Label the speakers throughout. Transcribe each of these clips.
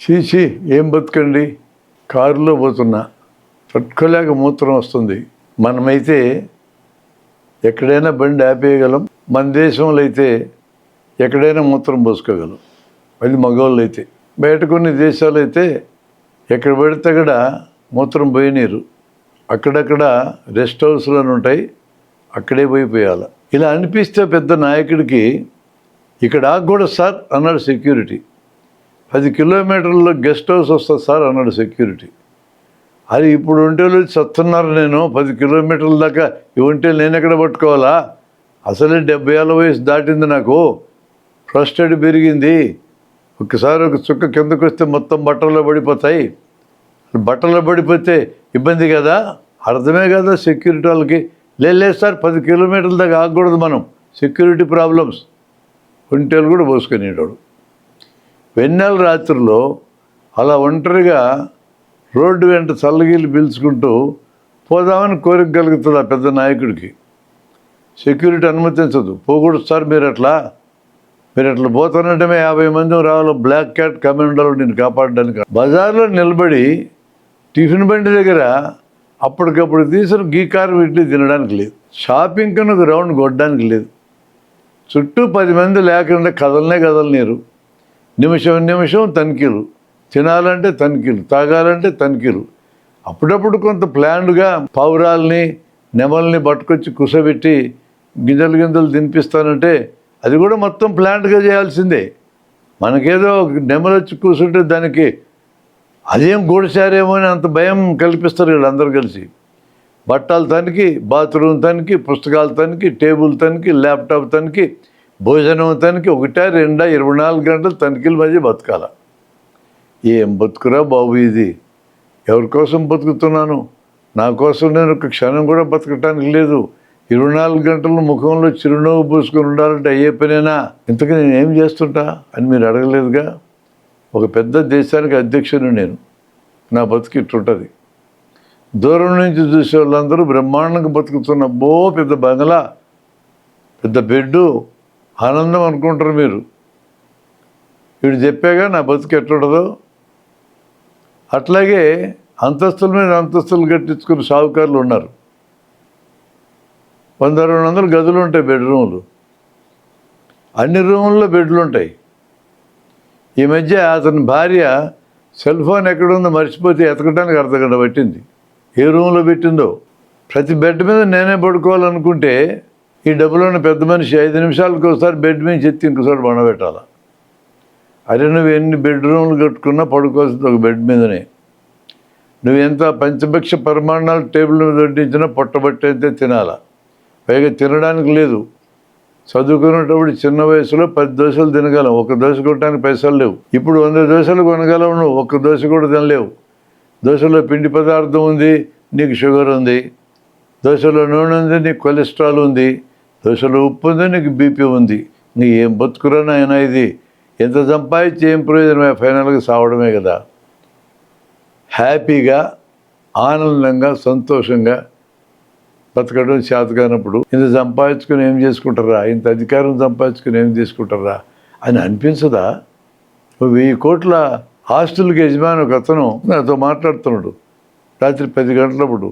Speaker 1: చీచి ఏం బతుకండి, కారులో పోతున్నా తట్టుకోలేక మూత్రం వస్తుంది. మనమైతే ఎక్కడైనా బండి ఆపేయగలం, మన దేశంలో అయితే ఎక్కడైనా మూత్రం పోసుకోగలం. అది మగవాళ్ళు అయితే. బయట కొన్ని దేశాలు అయితే ఎక్కడ పడితే అక్కడ మూత్రం పోయినీరు. అక్కడక్కడ రెస్ట్ హౌస్లు అని ఉంటాయి, అక్కడే పోయాలి. ఇలా అనిపిస్తే పెద్ద నాయకుడికి ఇక్కడ ఆగకూడదు సార్ అన్నాడు సెక్యూరిటీ. 10 కిలోమీటర్లలో గెస్ట్ హౌస్ వస్తుంది సార్ అన్నాడు సెక్యూరిటీ. అది ఇప్పుడు ఒంటేలు చస్తున్నారు, నేను 10 కిలోమీటర్ల దాకా ఈ ఒంటేలు నేను ఎక్కడ పట్టుకోవాలా? అసలే 70 ఏళ్ళ వయసు దాటింది, నాకు ఫ్రస్టెడ్ పెరిగింది. ఒక్కసారి ఒక చుక్క కిందకు వస్తే మొత్తం బట్టల్లో పడిపోతాయి. బట్టల్లో పడిపోతే ఇబ్బంది కదా, అర్థమే కదా సెక్యూరిటీ వాళ్ళకి. లేదు సార్ 10 కిలోమీటర్ల దాకా ఆగకూడదు మనం, సెక్యూరిటీ ప్రాబ్లమ్స్. ఒంటేలు కూడా పోసుకునేవాడు. వెన్నెల రాత్రిలో అలా ఒంటరిగా రోడ్డు వెంట చల్లగిల్లి పీల్చుకుంటూ పోదామని కోరిక కలుగుతుంది ఆ పెద్ద నాయకుడికి. సెక్యూరిటీ అనుమతించదు, పోకూడదు సార్, మీరు అట్లా పోతానంటే 50 మంది రావాలి, బ్లాక్ క్యాట్ కమాండోలు నేను కాపాడడానికి. బజార్లో నిలబడి టిఫిన్ బండి దగ్గర అప్పటికప్పుడు తీసుకుని గీకారు పెట్టి తినడానికి లేదు, షాపింగ్ కన్నా ఒక రౌండ్ కొట్టడానికి లేదు. చుట్టూ 10 మంది లేకుండా కదలనీరు. నిమిషం తనిఖీలు, తినాలంటే తనిఖీలు, తాగాలంటే తనిఖీలు. అప్పుడప్పుడు కొంత ప్లాన్డ్గా పావురాల్ని నెమల్ని పట్టుకొచ్చి కుసబెట్టి గింజలు తినిపిస్తానంటే అది కూడా మొత్తం ప్లాంట్గా చేయాల్సిందే. మనకేదో నెమలు వచ్చి కూర్చుంటే దానికి అదేం గూడసారేమో అని అంత భయం కల్పిస్తారు వీళ్ళందరూ కలిసి. బట్టలు తనిఖీ, బాత్రూమ్ తనిఖీ, పుస్తకాలు తనిఖీ, టేబుల్ తనిఖీ, ల్యాప్టాప్ తనిఖీ, భోజనం తనిఖీ, 1, 2, 24 గంటలు తనిఖీల మధ్య బతకాల. ఏం బతుకురా బాబు ఇది? ఎవరి కోసం బతుకుతున్నాను? నా కోసం నేను ఒక క్షణం కూడా బతకటానికి లేదు. 24 గంటలు ముఖంలో చిరునవ్వు పూసుకొని ఉండాలంటే అయ్యే పనేనా? ఇంతకీ నేను ఏం చేస్తుంటా అని మీరు అడగలేదుగా. ఒక పెద్ద దేశానికి అధ్యక్షుని నేను, నా బతుకు ఇట్లుంటుంది. దూరం నుంచి చూసే వాళ్ళందరూ బ్రహ్మాండంగా బతుకుతున్న పెద్ద బంగళా, పెద్ద బెడ్డు, ఆనందం అనుకుంటారు మీరు. వీడు చెప్పాగా నా బతుకు ఎట్లుంటుందో. అట్లాగే అంతస్తుల మీద అంతస్తులు కట్టించుకుని షావుకారులు ఉన్నారు. 100-200 గదులు ఉంటాయి, బెడ్రూమ్లు. అన్ని రూముల్లో బెడ్లు ఉంటాయి. ఈ మధ్య అతని భార్య సెల్ ఫోన్ ఎక్కడుందో మర్చిపోతే ఎతకడానికి అర్ధగంట పట్టింది. ఏ రూమ్లో పెట్టిందో. ప్రతి బెడ్ మీద నేనే పడుకోవాలనుకుంటే ఈ డబ్బులోని పెద్ద మనిషి 5 నిమిషాలకు ఒకసారి బెడ్ మీద చెత్తి ఇంకోసారి బండబెట్టాల. అరే నువ్వు ఎన్ని బెడ్రూమ్లు కట్టుకున్నా పడుకోవాల్సింది ఒక బెడ్ మీదనే. నువ్వు ఎంత పంచభక్ష పరిమాణాలు టేబుల్ మీద వడ్డించినా పొట్టబట్టయితే తినాలా. పైగా తినడానికి లేదు. చదువుకునేటప్పుడు చిన్న వయసులో 10 దోశలు తినగలం, 1 దోశ కొట్టడానికి పైసలు లేవు. ఇప్పుడు 100 దోశలు కొనగలవు, నువ్వు 1 దోశ కూడా తినలేవు. దోశలో పిండి పదార్థం ఉంది, నీకు షుగర్ ఉంది. దోశలో నూనె ఉంది, నీకు కొలెస్ట్రాల్ ఉంది. దోశలో ఉప్పు ఉంది, నీకు బీపీ ఉంది. నీ ఏం బతుకురా నాయన ఇది? ఎంత సంపాదించి ఏం ప్రయోజనమే? ఫైనల్గా సావడమే కదా. హ్యాపీగా, ఆనందంగా, సంతోషంగా బతకడం చేత కానప్పుడు ఇంత సంపాదించుకొని ఏం చేసుకుంటారా, ఇంత అధికారం సంపాదించుకొని ఏం తీసుకుంటారా అని అనిపించదా? 1000 కోట్ల హాస్టల్కి యజమాని ఒక అతను నాతో మాట్లాడుతున్నాడు రాత్రి 10 గంటలప్పుడు.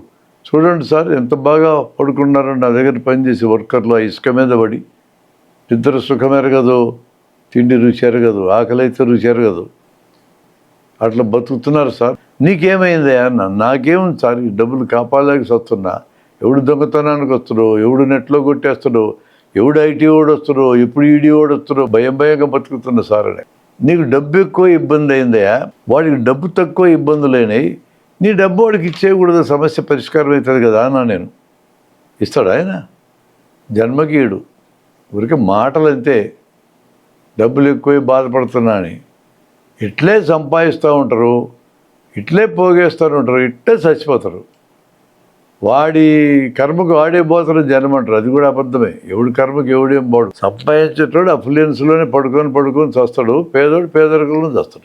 Speaker 1: చూడండి సార్ ఎంత బాగా పడుకున్నారని నా దగ్గర పనిచేసి వర్కర్లు ఆ ఇసుక మీద పడి. నిద్ర సుఖం ఎరగదు, తిండి రుచి ఎరగదు, ఆకలి అయితే రుచి ఎరగదు. అట్లా బతుకుతున్నారు సార్. నీకేమైందా అన్న? నాకేముంది సార్, ఈ డబ్బులు కాపాడలేక వస్తున్నా. ఎవడు దొంగతనానికి వస్తాడో, ఎవడు నెట్లో కొట్టేస్తాడో, ఎవడు ఐటీ వాడు వస్తాడో, ఎప్పుడు ఈడీ వాడు వస్తాడో భయంగా బతుకుతున్నా సార్ అని. నీకు డబ్బు ఎక్కువ ఇబ్బంది అయిందయా, వాడికి డబ్బు తక్కువ ఇబ్బందులైనాయి. నీ డబ్బు వాడికి ఇచ్చేయకూడదు, సమస్య పరిష్కారం అవుతుంది కదా అన్నా నేను. ఇస్తాడు ఆయన? జన్మకీయుడు. ఊరికే మాటలు అంతే, డబ్బులు ఎక్కువ బాధపడుతున్నా అని. ఇట్లే సంపాదిస్తూ ఉంటారు, ఇట్లే పోగేస్తూ ఉంటారు, ఇట్లే చచ్చిపోతారు. వాడి కర్మకు వాడే పోతారు జనం అంటారు. అది కూడా అబద్ధమే. ఎవడి కర్మకు ఎవడేం పోడు. సంపాదించేటోడు అఫ్లుయెన్స్లోనే పడుకొని చస్తాడు, పేదోడు పేదరికంలో చస్తాడు.